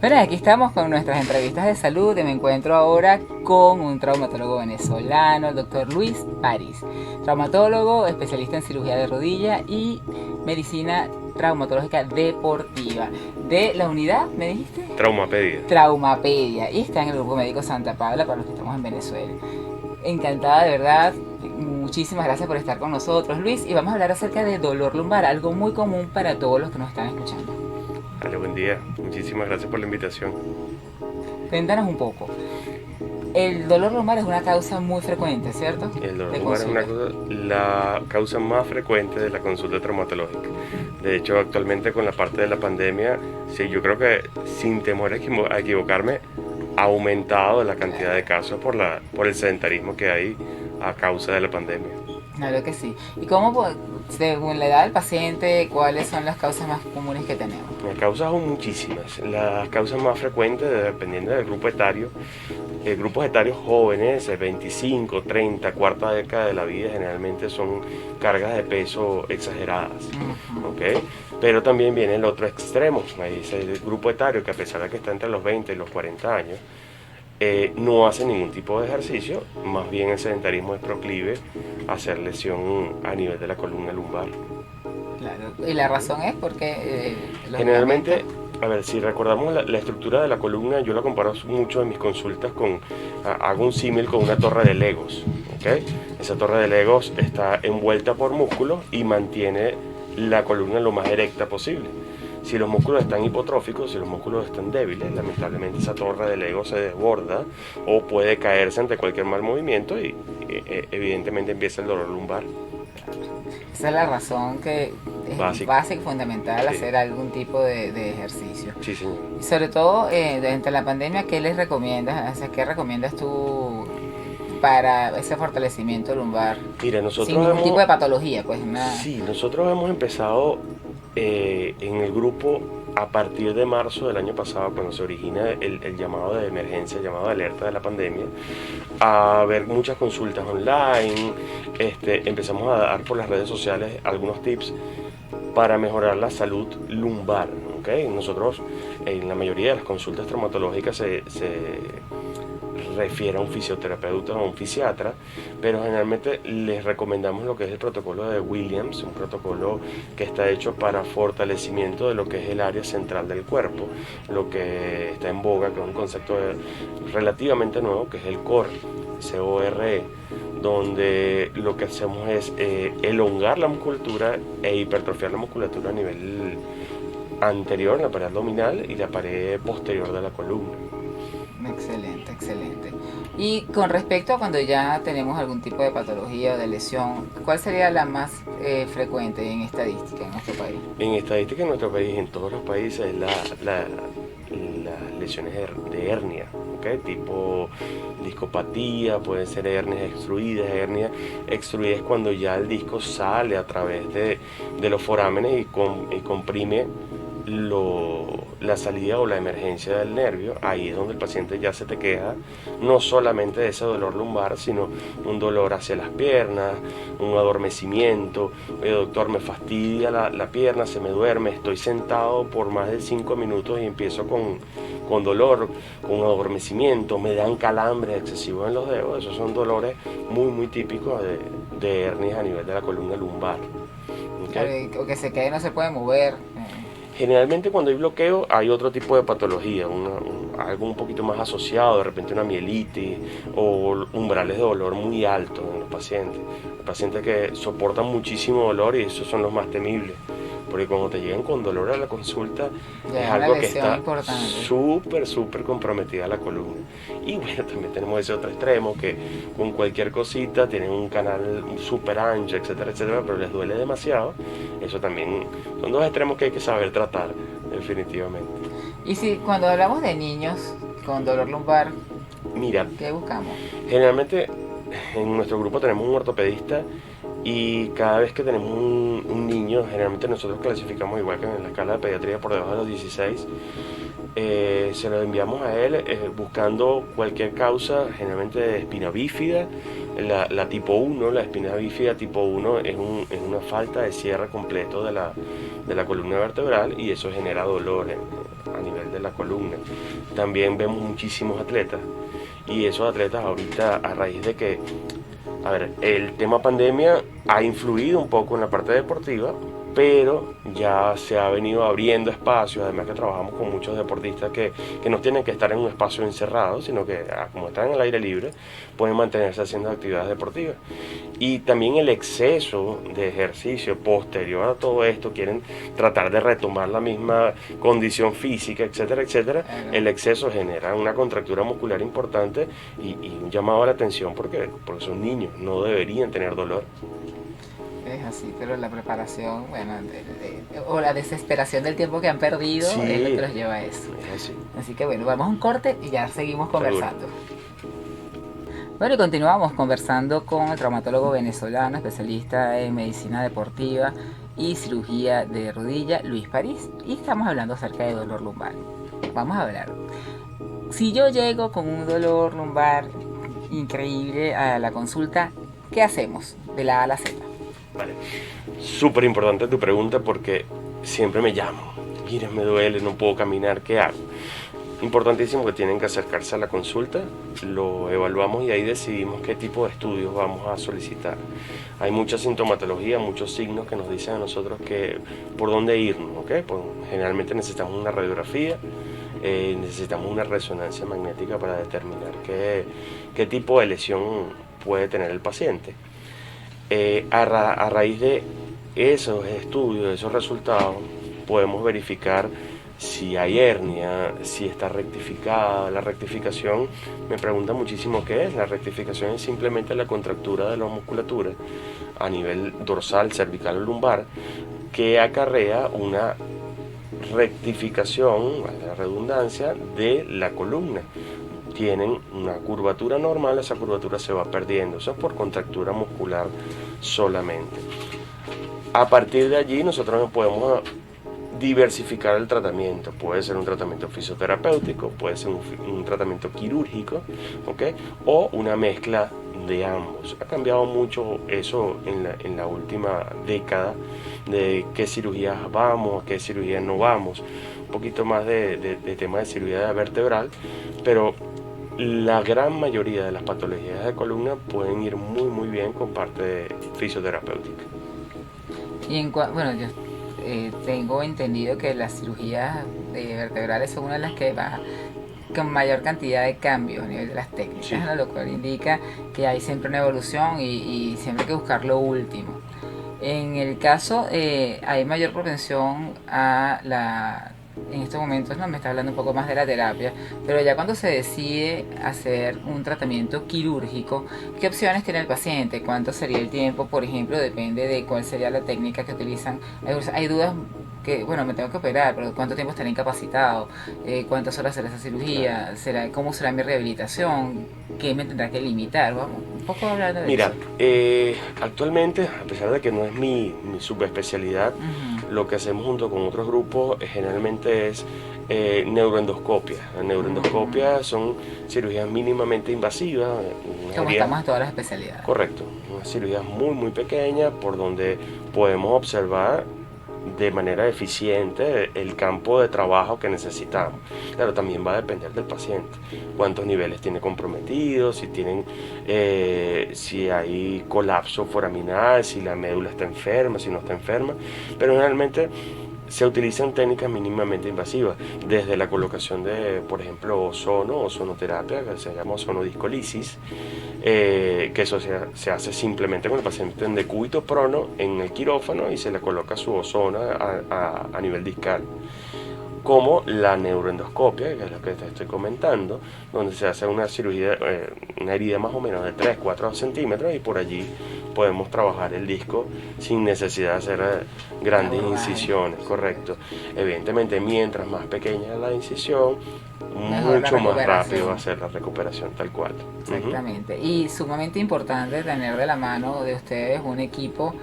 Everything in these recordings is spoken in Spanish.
Bueno, aquí estamos con nuestras entrevistas de salud y me encuentro ahora con un traumatólogo venezolano, el doctor Luis París, traumatólogo, especialista en cirugía de rodilla y medicina traumatológica deportiva de la unidad, ¿me dijiste? Traumapedia. Traumapedia, y está en el grupo médico Santa Paula para los que estamos en Venezuela. Encantada, de verdad. Muchísimas gracias por estar con nosotros, Luis, y vamos a hablar acerca de dolor lumbar, algo muy común para todos los que nos están escuchando. Dale, buen día. Muchísimas gracias por la invitación. Cuéntanos un poco. El dolor lumbar es una causa muy frecuente, ¿cierto? El dolor De lumbar es consulta. la causa más frecuente de la consulta traumatológica. De hecho, actualmente con la parte de la pandemia, sí, yo creo que sin temor a equivocarme, ha aumentado la cantidad de casos por el sedentarismo que hay a causa de la pandemia. Claro que sí. ¿Y cómo, según la edad del paciente, cuáles son las causas más comunes que tenemos? Las causas son muchísimas. Las causas más frecuentes, dependiendo del grupo etario, grupos etarios jóvenes, 25, 30, cuarta década de la vida, generalmente son cargas de peso exageradas. ¿Ok? Pero también viene el otro extremo, ahí es el grupo etario que a pesar de que está entre los 20 y los 40 años, no hace ningún tipo de ejercicio, más bien el sedentarismo es proclive a hacer lesión a nivel de la columna lumbar. Claro. Y la razón es porque, lógicamente, Generalmente, a ver, si recordamos la estructura de la columna, yo la comparo mucho en mis consultas con, hago un símil con una torre de Legos, ¿ok? Esa torre de Legos está envuelta por músculos y mantiene la columna lo más erecta posible. Si los músculos están hipotróficos, si los músculos están débiles, lamentablemente esa torre de Lego se desborda o puede caerse ante cualquier mal movimiento y evidentemente empieza el dolor lumbar esa es la razón que es básico. básica y fundamental Sí, hacer algún tipo de ejercicio. sí, señor. Y sobre todo, durante la pandemia, ¿qué les recomiendas? O sea, ¿qué recomiendas tú para ese fortalecimiento lumbar? Mira, Sin ningún tipo de patología, pues nada. sí, nosotros hemos empezado en el grupo a partir de marzo del año pasado, cuando se origina el llamado de emergencia, el llamado de alerta de la pandemia, a ver muchas consultas online. Empezamos a dar por las redes sociales algunos tips para mejorar la salud lumbar. ¿Okay? Nosotros en la mayoría de las consultas traumatológicas se refiere a un fisioterapeuta o a un fisiatra, pero generalmente les recomendamos lo que es el protocolo de Williams, un protocolo que está hecho para fortalecimiento de lo que es el área central del cuerpo, lo que está en boga, que es un concepto relativamente nuevo, que es el CORE, CORE, donde lo que hacemos es elongar la musculatura e hipertrofiar la musculatura a nivel anterior, en la pared abdominal y la pared posterior de la columna. Excelente, excelente. Y con respecto a cuando ya tenemos algún tipo de patología o de lesión, ¿cuál sería la más frecuente en estadística en nuestro país? En estadística en nuestro país, en todos los países, las lesiones de hernia, ¿okay? Tipo discopatía, pueden ser hernias extruidas. Hernia extruida es cuando ya el disco sale a través de los forámenes y comprime la salida o la emergencia del nervio. Ahí es donde el paciente ya se te queja no solamente de ese dolor lumbar, sino un dolor hacia las piernas, un adormecimiento. Oye, doctor, me fastidia la pierna, se me duerme, estoy sentado por más de 5 minutos y empiezo con dolor, con adormecimiento, me dan calambres excesivos en los dedos. Esos son dolores muy típicos de hernias a nivel de la columna lumbar. Claro, ¿Okay? o que se quede y no se puede mover. Generalmente cuando hay bloqueo hay otro tipo de patología, algo un poquito más asociado, de repente una mielitis o umbrales de dolor muy altos en los pacientes. Los pacientes que soportan muchísimo dolor y esos son los más temibles, porque cuando te llegan con dolor a la consulta Ya es es una algo que lesión está importante. súper comprometida la columna. Y bueno, también tenemos ese otro extremo que con cualquier cosita tienen un canal súper ancho, etcétera, pero les duele demasiado. Eso también son dos extremos que hay que saber tratar, definitivamente. Y si cuando hablamos de niños con dolor lumbar, Mira, ¿qué buscamos? generalmente en nuestro grupo tenemos un ortopedista y cada vez que tenemos un niño, generalmente nosotros clasificamos igual que en la escala de pediatría por debajo de los 16, se lo enviamos a él buscando cualquier causa, generalmente de espina bífida. La tipo 1, la espina bífida tipo 1 es una falta de cierre completo de la columna vertebral y eso genera dolor a nivel de la columna. También vemos muchísimos atletas, y esos atletas ahorita, a raíz de que, a ver, el tema pandemia ha influido un poco en la parte deportiva, pero ya se ha venido abriendo espacios, además que trabajamos con muchos deportistas que no tienen que estar en un espacio encerrado, sino que como están en el aire libre, pueden mantenerse haciendo actividades deportivas. Y también el exceso de ejercicio posterior a todo esto, quieren tratar de retomar la misma condición física, etcétera, etcétera. El exceso genera una contractura muscular importante y un llamado a la atención porque son niños, no deberían tener dolor. Es así, pero la preparación, bueno, o la desesperación del tiempo que han perdido Sí, es lo que los lleva a eso. es así. Así que bueno, vamos a un corte y ya seguimos Seguro. conversando. Bueno, y continuamos conversando con el traumatólogo venezolano, especialista en medicina deportiva y cirugía de rodilla, Luis París, y estamos hablando acerca de dolor lumbar. Vamos a hablar. Si yo llego con un dolor lumbar increíble a la consulta, ¿qué hacemos de la A a la Z? Vale. Súper importante tu pregunta porque siempre me llaman. Mira, me duele, no puedo caminar, ¿qué hago? Importantísimo que tienen que acercarse a la consulta, lo evaluamos y ahí decidimos qué tipo de estudios vamos a solicitar. Hay mucha sintomatología, muchos signos que nos dicen a nosotros que por dónde irnos, ¿ok? Pues generalmente necesitamos una radiografía, necesitamos una resonancia magnética para determinar qué tipo de lesión puede tener el paciente. A raíz de esos estudios, de esos resultados, podemos verificar si hay hernia, si está rectificada. La rectificación, me preguntan muchísimo qué es. La rectificación es simplemente la contractura de la musculatura a nivel dorsal, cervical o lumbar, que acarrea una rectificación, a la redundancia, de la columna. Tienen una curvatura normal, esa curvatura se va perdiendo, eso es por contractura muscular solamente. A partir de allí nosotros podemos diversificar el tratamiento, puede ser un tratamiento fisioterapéutico, puede ser un tratamiento quirúrgico, ¿okay? O una mezcla de ambos. Ha cambiado mucho eso en la última década, de qué cirugías vamos, a qué cirugías no vamos, un poquito más de tema de cirugía vertebral, pero la gran mayoría de las patologías de columna pueden ir muy bien con parte fisioterapéutica. Y bueno, yo tengo entendido que las cirugías vertebrales son una de las que va con mayor cantidad de cambios a nivel de las técnicas, sí, ¿no? Lo cual indica que hay siempre una evolución y siempre hay que buscar lo último. En el caso, hay mayor propensión a la... En estos momentos no me está hablando un poco más de la terapia, pero ya cuando se decide hacer un tratamiento quirúrgico, ¿qué opciones tiene el paciente? ¿Cuánto sería el tiempo? Por ejemplo, depende de cuál sería la técnica que utilizan. Hay dudas que, bueno, me tengo que operar, pero ¿cuánto tiempo estaré incapacitado? ¿Cuántas horas será esa cirugía? ¿Cómo será mi rehabilitación? ¿Qué me tendrá que limitar? Vamos, un poco hablando de eso. Mira, actualmente, a pesar de que no es mi subespecialidad, lo que hacemos junto con otros grupos generalmente es neuroendoscopia. La neuroendoscopia son cirugías mínimamente invasivas. Como estamos en todas las especialidades. Correcto, unas cirugías muy pequeñas por donde podemos observar de manera eficiente el campo de trabajo que necesitamos. Claro, también va a depender del paciente, cuántos niveles tiene comprometidos, si hay colapso foraminal, si la médula está enferma, si no está enferma, pero generalmente se utilizan técnicas mínimamente invasivas, desde la colocación de, por ejemplo, ozonoterapia, que se llama ozonodiscolisis, que eso se hace simplemente con el paciente en decúbito prono en el quirófano y se le coloca su ozono a nivel discal. Como la neuroendoscopia, que es lo que te estoy comentando, donde se hace una cirugía, una herida más o menos de 3-4 centímetros y por allí podemos trabajar el disco sin necesidad de hacer grandes incisiones, correcto. Evidentemente, mientras más pequeña la incisión, mucho más rápido va a ser la recuperación, tal cual. Exactamente. Y sumamente importante tener de la mano de ustedes un equipo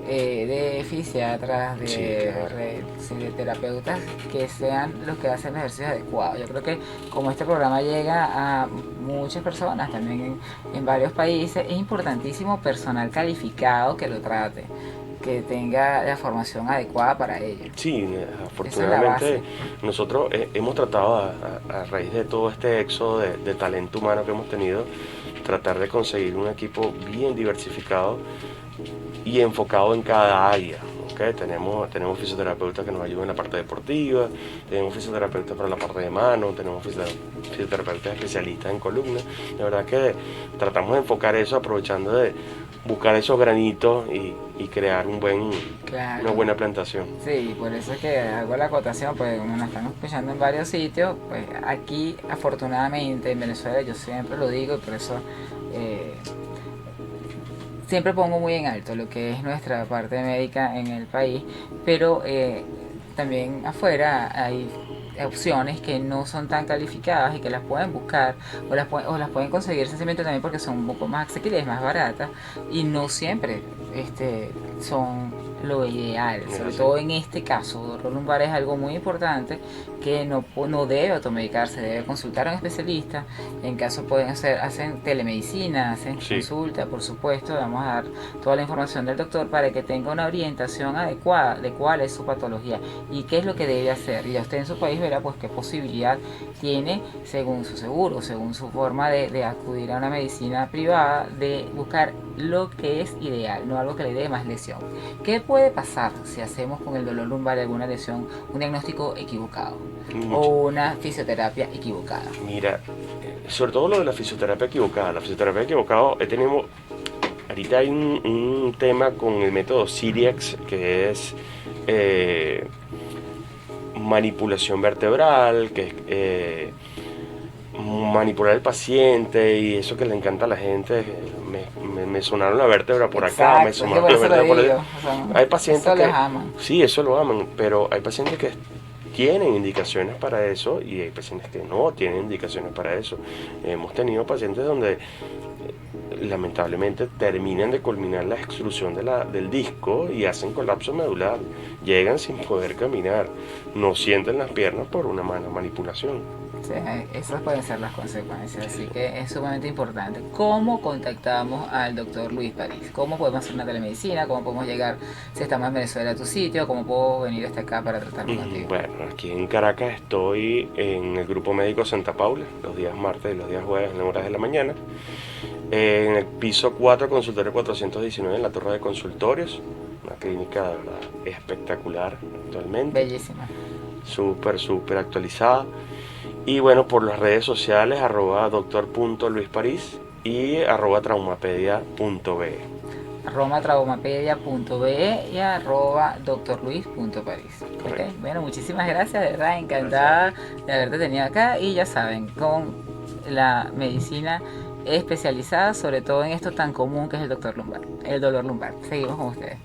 de fisiatras, de terapeutas que sean los que hacen los ejercicios adecuados. Yo creo que como este programa llega a muchas personas también en varios países, es importantísimo personal calificado que lo trate. que tenga la formación adecuada para ello. Sí, Esa es la base. afortunadamente nosotros hemos tratado a raíz de todo este éxodo de talento humano que hemos tenido, tratar de conseguir un equipo bien diversificado y enfocado en cada área. ¿Okay? Tenemos fisioterapeutas que nos ayudan en la parte deportiva, tenemos fisioterapeutas para la parte de mano, tenemos fisioterapeutas especialistas en columna. De verdad que tratamos de enfocar eso aprovechando de buscar esos granitos y crear Claro. una buena plantación. Sí, por eso es que hago la acotación, pues como nos están escuchando en varios sitios, pues aquí afortunadamente en Venezuela, yo siempre lo digo y por eso siempre pongo muy en alto lo que es nuestra parte médica en el país, pero también afuera hay opciones que no son tan calificadas y que las pueden buscar o las pueden conseguir sencillamente también porque son un poco más asequibles, más baratas y no siempre son lo ideal, sobre todo en este caso. Dolor lumbar es algo muy importante que no debe automedicarse, debe consultar a un especialista. En caso hacen telemedicina, hacen consulta, por supuesto, vamos a dar toda la información del doctor para que tenga una orientación adecuada de cuál es su patología y qué es lo que debe hacer. Y ya usted en su país verá pues qué posibilidad tiene según su seguro, según su forma de acudir a una medicina privada, de buscar lo que es ideal, no algo que le dé más lesión. ¿Qué puede pasar si hacemos con el dolor lumbar alguna lesión un diagnóstico equivocado o una fisioterapia equivocada? Mira, sobre todo lo de la fisioterapia equivocada. La fisioterapia equivocada, ahorita hay un tema con el método Siriax, que es manipulación vertebral, que es manipular al paciente y eso que le encanta a la gente. Me sonaron la vértebra por acá, me sonaron la vértebra por allá. Hay pacientes que aman. Sí, eso lo aman, pero hay pacientes que tienen indicaciones para eso y hay pacientes que no tienen indicaciones para eso. Hemos tenido pacientes donde lamentablemente terminan de culminar la extrusión del disco y hacen colapso medular, llegan sin poder caminar, no sienten las piernas por una mala manipulación. Sí, esas pueden ser las consecuencias, así que es sumamente importante. ¿Cómo contactamos al doctor Luis París? ¿Cómo podemos hacer una telemedicina? ¿Cómo podemos llegar, si estamos en Venezuela, a tu sitio? ¿Cómo puedo venir hasta acá para tratarme contigo? Bueno, aquí en Caracas estoy en el Grupo Médico Santa Paula, los días martes y los días jueves en las horas de la mañana. En el piso 4, consultorio 419, en la torre de consultorios, una clínica de verdad espectacular actualmente. Bellísima. Súper actualizada. Y bueno, por las redes sociales, @doctor.luisparís y @traumapedia.be. @traumapedia.be y @drluis.parís. Okay. Bueno, muchísimas gracias, de verdad, encantada de haberte tenido acá y ya saben, con la medicina especializada, sobre todo en esto tan común que es el dolor lumbar. Seguimos con ustedes.